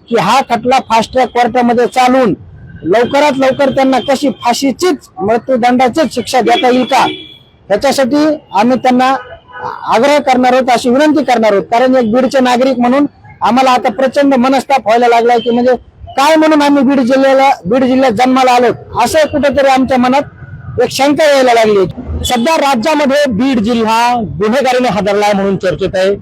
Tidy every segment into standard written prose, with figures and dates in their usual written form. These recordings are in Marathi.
की हा खटला फास्ट ट्रॅक कोर्टामध्ये चालून लवकरात लवकर त्यांना कशी फाशीचीच मृत्यूदंडाचीच शिक्षा देता येईल का, ह्याच्यासाठी आम्ही त्यांना आग्रह करणार आहोत, अशी विनंती करणार आहोत. कारण एक बीडचे नागरिक म्हणून आम्हाला आता प्रचंड मनस्ताप व्हायला लागलाय की म्हणजे काय म्हणून आम्ही बीड जिल्ह्यात जन्माला आलो, असं कुठेतरी आमच्या मनात एक शंका यायला लागली. सध्या राज्यामध्ये बीड जिल्हा गुन्हेगारीने हादरलाय म्हणून चर्चेत आहे.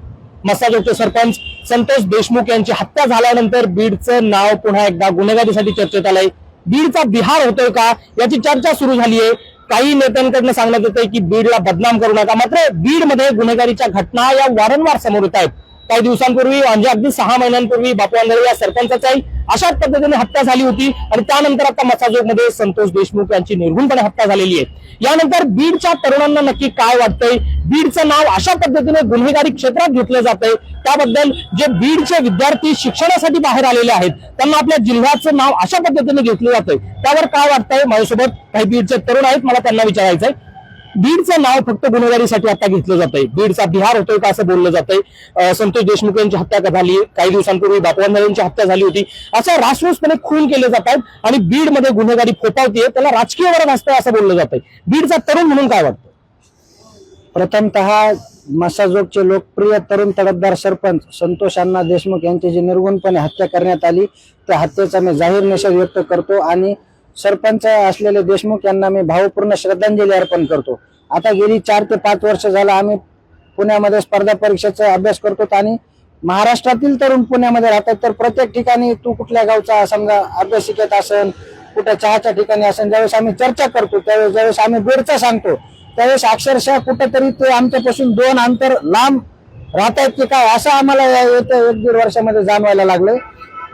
मसाजोगचे सरपंच संतोष देशमुख यांची हत्या झाल्यानंतर बीडचं नाव पुन्हा एकदा गुन्हेगारीसाठी चर्चेत आलंय. बीडचा बिहार होतोय का याची चर्चा सुरू झाली आहे. काही नेत्यांकडनं सांगण्यात येतंय की बीडला बदनाम करू नका, मात्र बीडमध्ये गुन्हेगारीच्या घटना या वारंवार समोर येत आहेत. काही दिवसांपूर्वी म्हणजे अगदी 6 महिन्यांपूर्वी बापू आंधळे या सरपंचाचाही अशाच पद्धतीने हत्या झाली होती आणि त्यानंतर आता मसाजोगमध्ये संतोष देशमुख यांची निर्घुणपणे हत्या झालेली आहे. यानंतर बीडच्या तरुणांना नक्की काय वाटतंय, बीडचं नाव अशा पद्धतीने गुन्हेगारी क्षेत्रात घेतलं जातंय, त्याबद्दल जे बीडचे विद्यार्थी शिक्षणासाठी बाहेर आलेले आहेत त्यांना आपल्या जिल्ह्याचं नाव अशा पद्धतीने घेतलं जातंय, त्यावर काय वाटतंय. माझ्यासोबत काही बीडचे तरुण आहेत, मला त्यांना विचारायचंय. बीडचं नाव फक्त गुन्हेगारीसाठी आता घेतलं जातंय, बीडचा बिहार होतोय का असं बोललं जातंय. संतोष देशमुख यांची हत्या झाली, काही दिवसांपूर्वी बापू आंधळे यांची हत्या झाली होती, असं रासरोसपणे खून केले जात आहेत आणि बीडमध्ये गुन्हेगारी फोफावतीये, त्याला राजकीय वरद असतंय असं बोललं जातंय. बीडचा तरुण म्हणून काय वाटतं? प्रथमतः मसाजोगचे लोकप्रिय तरुण तडफदार सरपंच संतोष अण्णा देशमुख यांची जी निर्गुणपणे हत्या करण्यात आली त्या हत्येचा मी जाहीर निषेध व्यक्त करतो आणि सरपंच असलेले देशमुख यांना मी भावपूर्ण श्रद्धांजली अर्पण करतो. आता गेली 4 ते 5 वर्ष झालं आम्ही पुण्यामध्ये स्पर्धा परीक्षेचा अभ्यास करतो आणि महाराष्ट्रातील तरुण पुण्यामध्ये राहतात, तर प्रत्येक ठिकाणी तू कुठल्या गावचा समजा अभ्यासिकेत असेल, कुठे चहाच्या ठिकाणी असेल, ज्यावेळेस आम्ही चर्चा करतो ज्यावेळेस आम्ही बीडचा सांगतो त्यावेळेस अक्षरशः कुठेतरी ते आमच्यापासून 2 अंतर लांब राहतात की काय असं आम्हाला येत्या 1-1.5 वर्षामध्ये जाणवायला लागलंय.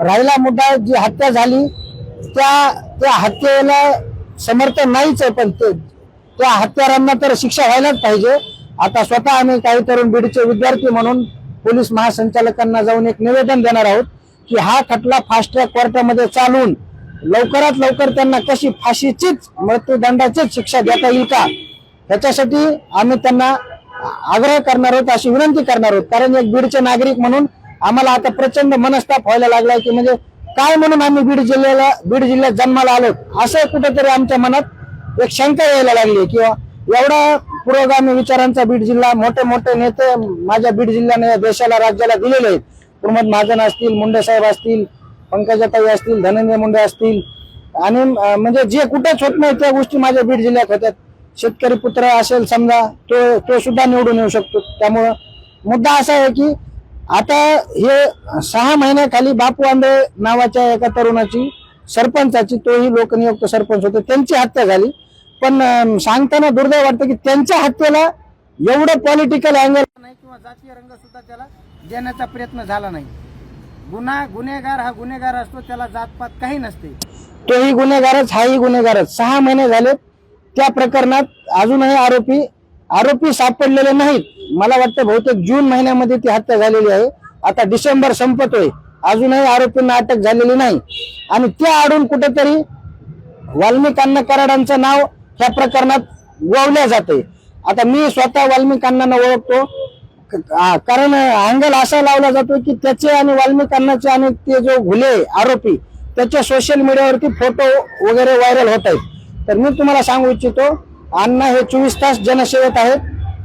राहिला मुद्दा जी हत्या झाली त्या हत्येला समर्थन नाहीच आहे, पण त्या हत्यारांना तर शिक्षा व्हायलाच पाहिजे. आता स्वतः आम्ही काही तरुण बीडचे विद्यार्थी म्हणून पोलीस महासंचालकांना जाऊन एक निवेदन देणार आहोत की हा खटला फास्ट ट्रॅक कोर्टामध्ये चालून लवकरात लवकर त्यांना कशी फाशीचीच मृत्यूदंडाचीच शिक्षा देता येईल का, ह्याच्यासाठी आम्ही त्यांना आग्रह करणार आहोत, अशी विनंती करणार आहोत. कारण एक बीडचे नागरिक म्हणून आम्हाला आता प्रचंड मनस्ताप व्हायला लागलाय की म्हणजे काय म्हणून आम्ही बीड जिल्ह्यात जन्माला आलो, असं कुठेतरी आमच्या मनात एक शंका यायला लागली. किंवा एवढा पुरोगामी विचारांचा बीड जिल्हा, मोठे मोठे नेते माझ्या बीड जिल्ह्याने देशाला राज्याला दिलेले आहेत. प्रमोद महाजन असतील, मुंडे साहेब असतील, पंकजाताई असतील, धनंजय मुंडे असतील आणि म्हणजे जे कुठेच होत नाही त्या गोष्टी माझ्या बीड जिल्ह्यात होत्यात. शेतकरी पुत्र असेल समजा तो सुद्धा निवडून येऊ शकतो. त्यामुळं मुद्दा असा आहे की आता हे 6 महिन्याखाली बापू आंधळे नावाच्या एका तरुणाची सरपंचाची, तोही लोकनियुक्त सरपंच होते, त्यांची हत्या झाली. पण सांगताना दुर्दैव वाटतं की त्यांच्या हत्येला एवढं पॉलिटिकल अँगल नाही किंवा जातीय रंग सुद्धा त्याला देण्याचा प्रयत्न झाला नाही. गुन्हेगार हा गुन्हेगार असतो, त्याला जातपात काही नसते, तोही गुन्हेगारच हाही गुन्हेगारच. 6 महिने झाले त्या प्रकरणात अजूनही आरोपी सापडलेले नाहीत. मला वाटतं बहुतेक जून महिन्यामध्ये ती हत्या झालेली आहे. आता डिसेंबर संपतोय, अजूनही आरोपींना अटक झालेली नाही आणि त्या आडून कुठेतरी वाल्मिक अण्णा कराडांचं नाव ह्या प्रकरणात गोवल्या जाते. आता मी स्वतः वाल्मिक अण्णांना ओळखतो, कारण अँगल असा लावला जातो की त्याचे आणि वाल्मिक अण्णाचे आणि ते जो घुले आरोपी त्याचे सोशल मीडियावरती फोटो वगैरे व्हायरल होत आहेत. तर मी तुम्हाला सांगू इच्छितो, अण्णा हे 24 तास जनसेवेत आहेत.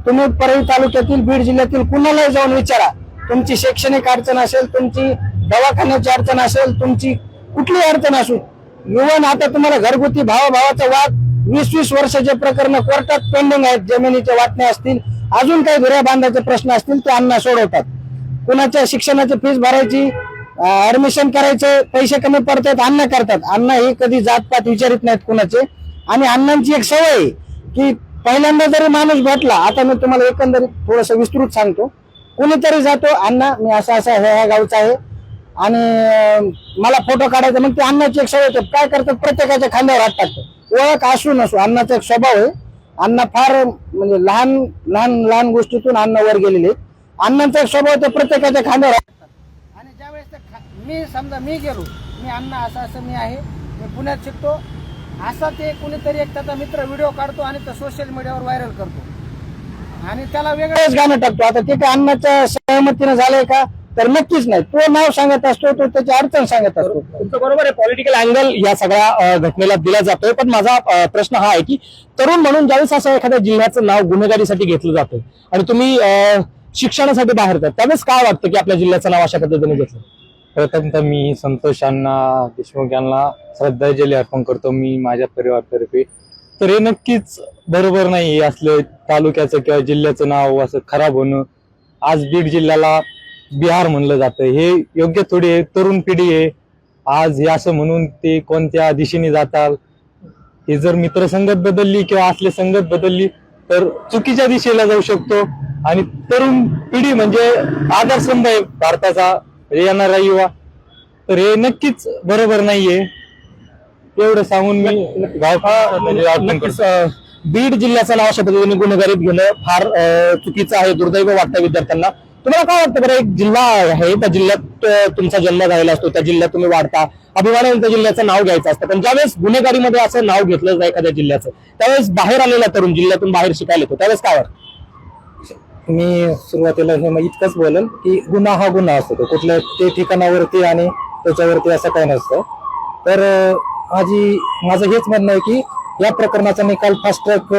तुम्ही परळी तालुक्यातील, बीड जिल्ह्यातील कुणालाही जाऊन विचारा, तुमची शैक्षणिक अडचण असेल, तुमची दवाखान्याची अडचण असेल, तुमची कुठली अडचण असू, इव्हन आता तुम्हाला घरगुती भावाचा वाद 20-20 वर्षाचे प्रकरण कोर्टात पेंडिंग आहेत, जमिनीचे वाटणे असतील, अजून काही घऱ्या बांधायचे प्रश्न असतील ते अण्णा सोडवतात. कुणाच्या शिक्षणाची फीस भरायची, ऍडमिशन करायचे, पैसे कमी पडतात, अण्णा करतात. अण्णा ही कधी जातपात विचारित नाहीत कुणाचे. आणि अण्णांची एक सवय आहे की पहिल्यांदा जरी माणूस भेटला, आता मी तुम्हाला एकंदरीत थोडस विस्तृत सांगतो, कोणीतरी जातो, अण्णा मी असा ह्या गावचा आहे आणि मला फोटो काढायचा, मग ते अण्णाची एक सवय होते, काय करतात प्रत्येकाच्या खांद्यावर हात टाकतात. ओळख असू नसू अण्णाचा एक स्वभाव आहे. अण्णा फार म्हणजे लहान गोष्टीतून अण्णा वर गेलेले. अण्णांचा एक स्वभाव ते प्रत्येकाच्या खांद्यावर हात टाकतात. आणि ज्यावेळेस मी गेलो, मी अण्णा असं मी आहे, मी पुण्यात शिकतो, असा ते कुणीतरी एक त्याचा मित्र व्हिडिओ काढतो आणि तो सोशल मीडियावर व्हायरल करतो आणि त्याला वेगळंच गाणं टाकतो. आता ते काय अण्णाच्या सहमतीने झालंय का तर नक्कीच नाही. तो नाव सांगत असतो, तो त्याची अडचण सांगत असतो. तुमचं बरोबर आहे, पॉलिटिकल अँगल या सगळ्या घटनेला दिला जातोय. पण माझा प्रश्न हा आहे की तरुण म्हणून ज्यावेळेस असं एखाद्या जिल्ह्याचं नाव गुन्हेगारीसाठी घेतलं जातं आणि तुम्ही शिक्षणासाठी बाहेर येतात, त्यावेळेस काय वाटतं की आपल्या जिल्ह्याचं नाव अशा पद्धतीने घेतलं? प्रथमतः मी संतोष अण्णा देशमुख यांना श्रद्धांजली अर्पण करतो मी माझ्या परिवारातर्फे. तर हे नक्कीच बरोबर नाही असलं तालुक्याचं किंवा जिल्ह्याचं नाव असं खराब होणं. आज बीड जिल्ह्याला बिहार म्हणलं जातं, हे योग्य थोडी आहे. तरुण पिढी आहे आज, हे असं म्हणून ते कोणत्या दिशेने जातात. हे जर मित्रसंगत बदलली किंवा असले संगत बदलली तर चुकीच्या दिशेला जाऊ शकतो. आणि तरुण पिढी म्हणजे आदर्शस्तंभ आहे भारताचा, येणारा युवा. तर हे नक्कीच बरोबर नाहीये, एवढं सांगून मी नक्कीच, बीड जिल्ह्याचं नाव अशा पद्धतीने गुन्हेगारीत घेणं फार चुकीचं आहे, दुर्दैव वाटतं विद्यार्थ्यांना. तुम्हाला काय वाटतं बरं, एक जिल्हा आहे, त्या जिल्ह्यात तुमचा जन्म झालेला असतो, त्या जिल्ह्यात तुम्ही वाढता, अभिमानाने त्या जिल्ह्याचं नाव घ्यायचं असतं, पण ज्यावेळेस गुन्हेगारीमध्ये असं नाव घेतलं जातं एखाद्या जिल्ह्याचं, त्यावेळेस बाहेर आलेला तरुण जिल्ह्यातून बाहेर शिकायला येतो, त्यावेळेस काय वाटतं? मी सुरुवातीला हे इतकंच बोलेल की गुन्हा हा गुन्हा असतो, तो कुठल्या ते ठिकाणावरती आणि त्याच्यावरती असं काही नसतं. तर माझं हेच म्हणणं आहे की या प्रकरणाचा निकाल फास्ट ट्रॅक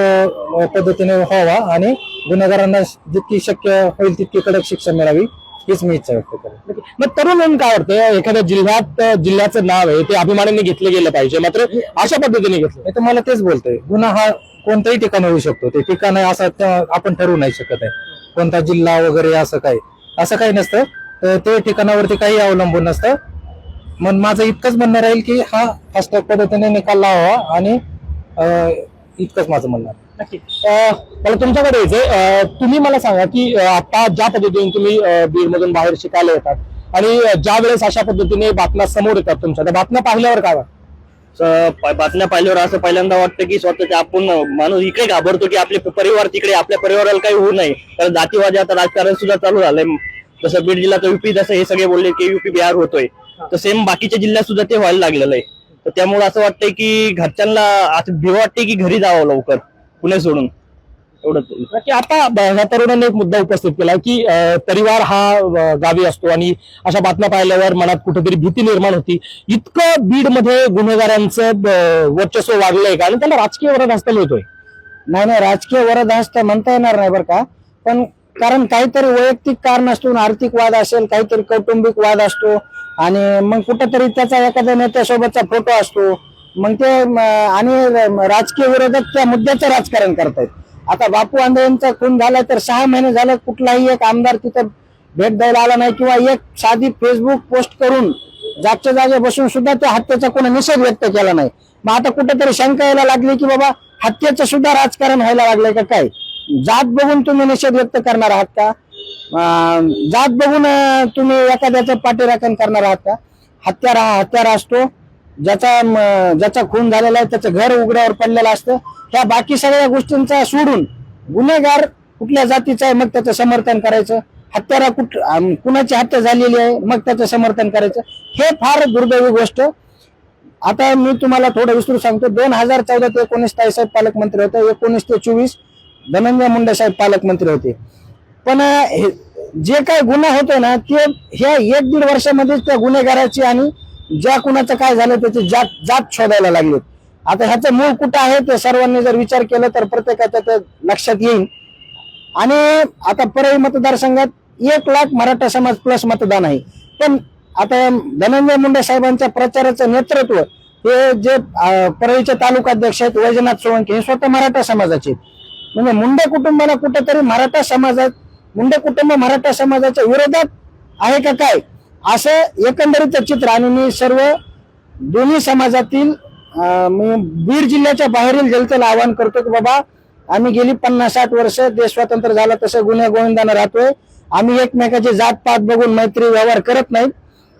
पद्धतीने व्हावा आणि गुन्हेगारांना जितकी शक्य होईल तितकी कडक शिक्षा मिळावी, हीच मी इच्छा व्यक्त करेन. मग तरुण म्हणून काय वाटतं, एखाद्या जिल्ह्याचं नाव आहे ते अभिमानाने घेतलं गेलं पाहिजे, मात्र अशा पद्धतीने घेतलं? मी तुम्हाला तेच बोलतोय, गुन्हा हा कोणत्याही ठिकाणी होऊ शकतो. ते ठिकाण आहे असं आपण ठरवू नाही शकत आहे, कोणता जिल्हा वगैरे असं काही नसतं. तर ते ठिकाणावरती काही अवलंबून नसतं. मग माझं इतकंच म्हणणं राहील की हा फास्ट ट्रॅक पद्धतीने निकाल लावावा आणि इतकंच माझं म्हणणं आहे. नक्की. मला तुमच्याकडे यायचंय, तुम्ही मला सांगा की आता ज्या पद्धतीने तुम्ही बीड मधून बाहेर शिकायला येतात आणि ज्या वेळेस अशा पद्धतीने बातम्या समोर येतात तुमच्या, त्या बातम्या पाहिल्यावर काय वाटतं? बातम्या पाहिल्यावर असं पहिल्यांदा वाटतं की स्वतःच्या आपण माणूस इकडे घाबरतो की आपले परिवार तिकडे, आपल्या परिवाराला काही होऊ नये. कारण जातीवादी आता राजकारण सुद्धा चालू झालंय. जसं बीड जिल्ह्यात युपी, जसं हे सगळे बोलले की युपी बिहार होतोय, तर सेम बाकीच्या जिल्ह्यात सुद्धा ते व्हायला लागलेलं आहे. तर त्यामुळे असं वाटतंय की घरच्यांना असं भीव वाटते की घरी जावं लवकर पुणे सोडून. एवढंच. की आता ह्या तरुणांनी एक मुद्दा उपस्थित केला की परिवार हा गावी असतो आणि अशा बातम्या पाहिल्यावर मनात कुठेतरी भीती निर्माण होती. इतकं बीड मध्ये गुन्हेगारांचं वर्चस्व वाढलंय का आणि त्याला राजकीय वरदहस्त मिळतोय? नाही, राजकीय वरदहस्त म्हणता येणार नाही बरं का, पण कारण काहीतरी वैयक्तिक कारण असतो, आर्थिक वाद असेल, काहीतरी कौटुंबिक वाद असतो आणि मग कुठेतरी त्याचा एखाद्या नेत्यासोबतचा फोटो असतो, मग ते आणि राजकीय विरोधक त्या मुद्द्याचं राजकारण करतायत. आता बापू आंधळे यांचा खून झाला तर 6 महिने झालं कुठलाही एक आमदार तिथं भेट द्यायला आला नाही किंवा एक साधी फेसबुक पोस्ट करून जागच्या जागे बसून सुद्धा त्या हत्येचा कोणी निषेध व्यक्त केला नाही. मग आता कुठेतरी शंका यायला लागली की बाबा हत्येचं सुद्धा राजकारण व्हायला लागलंय का काय? जात बघून तुम्ही निषेध व्यक्त करणार आहात का? जात बघून तुम्ही एखाद्याचं पाठीराखण करणार आहात का? हत्यार हा हत्यार असतो, ज्याचा खून झालेला आहे त्याचं घर उघड्यावर पडलेलं असतं. ह्या बाकी सगळ्या गोष्टींचा सोडून गुन्हेगार कुठल्या जातीचा आहे मग त्याचं समर्थन करायचं, हत्यारा कुणाची हत्या झालेली आहे मग त्याचं समर्थन करायचं, हे फार दुर्दैवी गोष्ट. आता मी तुम्हाला थोडं विस्तृत सांगतो. 2014 ते 19 ताईसाहेब पालकमंत्री होते, 19 ते 24 धनंजय मुंडे साहेब पालकमंत्री होते. पण जे काही गुन्हा होतो ना ते ह्या 1-1.5 वर्षामध्येच त्या गुन्हेगाराची आणि ज्या कुणाचं काय झालं त्याची जात शोधायला लागली. आता ह्याचं मूळ कुठं आहे ते सर्वांनी जर विचार केला तर प्रत्येकाच्या ते लक्षात येईल. आणि आता परळी मतदारसंघात 1 लाख मराठा समाज प्लस मतदान आहे. पण आता धनंजय मुंडे साहेबांच्या प्रचाराचं नेतृत्व हे जे परळीचे तालुकाध्यक्ष आहेत वैजनाथ सोळंके हे स्वतः मराठा समाजाचे, म्हणजे मुंडे कुटुंबाला कुठेतरी मुंडे कुटुंब मराठा समाजाच्या विरोधात आहे का काय असं एकंदरीत चित्र. आणि मी सर्व दोन्ही समाजातील मी बीड जिल्ह्याच्या बाहेरील जनतेला आवाहन करतो की बाबा आम्ही गेली 50-60 वर्ष देश स्वतंत्र झाला तसं गुन्ह्या गोविंदाने राहतोय. आम्ही एकमेकाची जात पात बघून मैत्री व्यवहार करत नाहीत.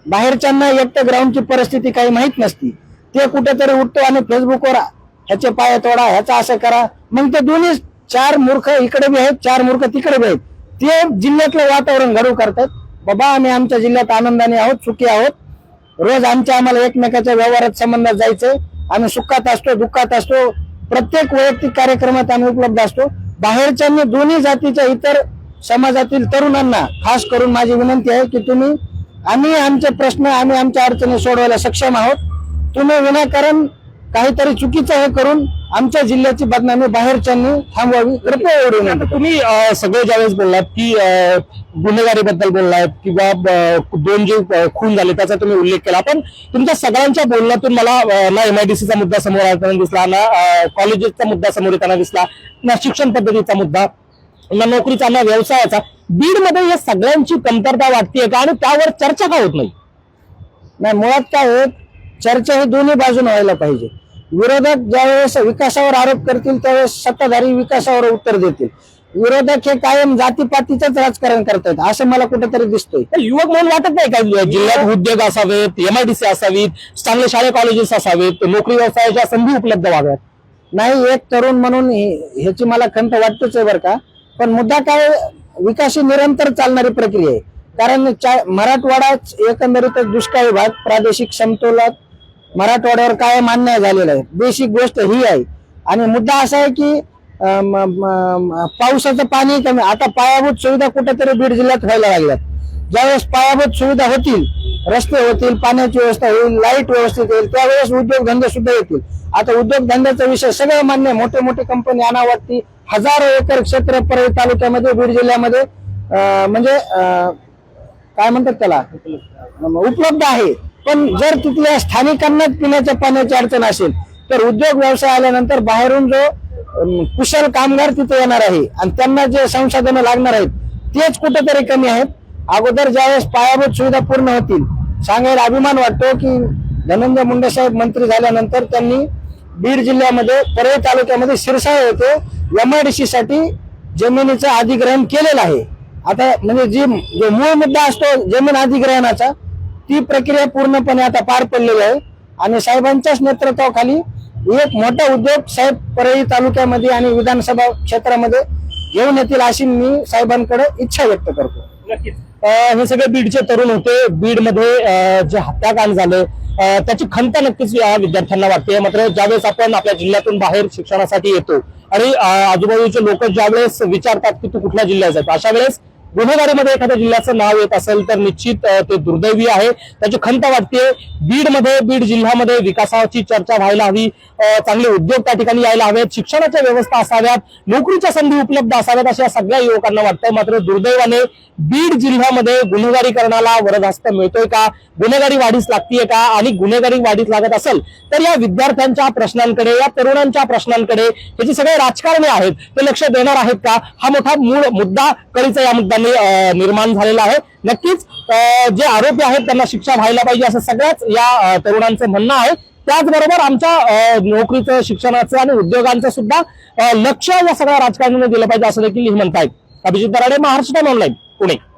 बाहेरच्यांना एक तर ग्राउंडची परिस्थिती काही माहित नसती, ते कुठेतरी उठतो आणि फेसबुकवर ह्याचे पाय तोडा, ह्याचा असं करा. मग ते दोन्ही 4 मूर्ख इकडे बी आहेत, 4 मूर्ख तिकडे बी आहेत, ते जिल्ह्यातलं वातावरण घडू करतात. बाबा आम्ही आमच्या जिल्ह्यात आनंदाने आहोत, सुखी आहोत, रोज आम्हाला एकमेकाच्या व्यवहारात संबंधात जायचंय, आम्ही सुखात असतो दुःखात असतो, प्रत्येक वैयक्तिक कार्यक्रमात आम्ही उपलब्ध असतो. बाहेरच्यांनी दोन्ही जातीच्या इतर समाजातील तरुणांना खास करून माझी विनंती आहे की आम्ही आमचे प्रश्न आम्ही आमच्या अडचणी सोडवायला सक्षम आहोत. तुम्ही विनाकारण काहीतरी चुकीचं हे करून आमच्या जिल्ह्याची बदनामी बाहेरच्यांनी थांबवावी. कृपया एवढी विनंती. तुम्ही सगळे ज्यावेळेस बोललात की गुन्हेगारीबद्दल बोललात किंवा दोन जे खून झाले त्याचा तुम्ही उल्लेख केला, पण तुमच्या सगळ्यांच्या बोलण्यातून मला ना MIDCचा मुद्दा समोर येताना दिसला, ना कॉलेजेसचा मुद्दा समोर येताना दिसला, ना शिक्षण पद्धतीचा मुद्दा, ना नोकरीचा, ना व्यवसायाचा. बीडमध्ये या सगळ्यांची कमतरता वाटतेय का आणि त्यावर चर्चा का होत नाही? नाही, मुळात काय आहे, चर्चा ही दोन्ही बाजूने व्हायला पाहिजे. विरोधक ज्यावेळेस विकासावर आरोप करतील त्यावेळेस सत्ताधारी विकासावर उत्तर देतील. विरोधक हे कायम जातीपातीचंच राजकारण करतायत असं मला कुठेतरी दिसतंय. युवक म्हणून वाटत नाही का जिल्ह्यात उद्योग असावेत, MIDC असावीत, चांगले शाळे कॉलेजेस असावेत, नोकरी व्यवसायाच्या संधी उपलब्ध व्हाव्यात? नाही, एक तरुण म्हणून ह्याची मला खंत वाटतच आहे बरं का. पण मुद्दा काय, विकास ही निरंतर चालणारी प्रक्रिया आहे. कारण मराठवाडा एकंदरीतच दुष्काळी भाग, प्रादेशिक समतोलात मराठवाड्यावर कायम अन्याय झालेला आहे. बेसिक गोष्ट ही आहे. आणि मुद्दा असा आहे की पावसाचं पाणी कमी, आता पायाभूत सुविधा कुठेतरी बीड जिल्ह्यात व्हायला लागल्यात. ज्यावेळेस पायाभूत सुविधा होतील, रस्ते होतील, पाण्याची व्यवस्था होईल, लाईट व्यवस्थित येईल, त्यावेळेस उद्योगधंदे सुद्धा येतील. आता उद्योगधंद्याचा विषय सगळं मान्य, मोठे मोठे कंपनी आणावरती हजारो एकर क्षेत्र परळी तालुक्यामध्ये बीड जिल्ह्यामध्ये म्हणजे काय म्हणतात त्याला उपलब्ध आहे. पण जर तिथल्या स्थानिकांना पिण्याच्या पाण्याची अडचण असेल तर उद्योग व्यवसाय आल्यानंतर बाहेरून जो कुशल कामगार तिथे येणार आहे आणि त्यांना जे संसाधनं लागणार आहेत तेच कुठेतरी कमी आहेत. अगोदर ज्यावेळेस पायाभूत सुविधा पूर्ण होतील, सांगायला अभिमान वाटतो की धनंजय मुंडे साहेब मंत्री झाल्यानंतर त्यांनी बीड जिल्ह्यामध्ये परळी तालुक्यामध्ये शिरसाळ येथे MIDC साठी जमिनीचं अधिग्रहण केलेलं आहे. आता म्हणजे जो मूळ मुद्दा असतो जमीन अधिग्रहणाचा, ती प्रक्रिया पूर्णपणे आता पार पडलेली आहे. आणि साहेबांच्याच नेतृत्वाखाली एक मोठा उद्योग साहेब परळी तालुक्यामध्ये आणि विधानसभा क्षेत्रामध्ये घेऊन येतील अशी मी साहेबांकडे इच्छा व्यक्त करतो. नक्कीच हे सगळे बीडचे तरुण होते. बीडमध्ये जे हत्याकांड झालं त्याची खंत नक्कीच या विद्यार्थ्यांना वाटते. मात्र ज्यावेळेस आपण आपल्या जिल्ह्यातून बाहेर शिक्षणासाठी येतो आणि आजूबाजूचे लोक ज्यावेळेस विचारतात की तू कुठल्या जिल्ह्यात जातो, अशा वेळेस गुन्हेगारीमध्ये एखाद्या जिल्ह्याचं नाव येत असेल तर निश्चित ते दुर्दैवी आहे. त्याची खंत वाटते. बीड जिल्ह्यामध्ये विकासाची चर्चा व्हायला हवी, चांगले उद्योग त्या ठिकाणी यायला हवेत, शिक्षणाच्या व्यवस्था असाव्यात, नोकरीच्या संधी उपलब्ध असाव्यात अशा सगळ्या युवकांना वाटतंय. मात्र दुर्दैवाने बीड जिल्ह्यामध्ये गुन्हेगारीकरणाला वरदहस्त मिळतोय का, गुन्हेगारी वाढीस लागतीये का, आणि गुन्हेगारी वाढीस लागत असेल तर या विद्यार्थ्यांच्या प्रश्नांकडे, या तरुणांच्या प्रश्नांकडे हे जे सगळे राजकारणी आहेत ते लक्ष देणार आहेत का, हा मोठा मूळ मुद्दा कळीचा या मुद्द्याने निर्माण झालेला आहे. नक्कीच जे आरोपी आहेत त्यांना शिक्षा व्हायला पाहिजे असं सगळ्याच या तरुणांचं म्हणणं आहे. त्याचबरोबर आमच्या नोकरीचं, शिक्षणाचं आणि उद्योगांचं सुद्धा लक्ष या सगळ्या राजकारण्यांनी दिलं पाहिजे असं देखील म्हणतायत. Abhijit Darade, Maharashtra time online, Pune.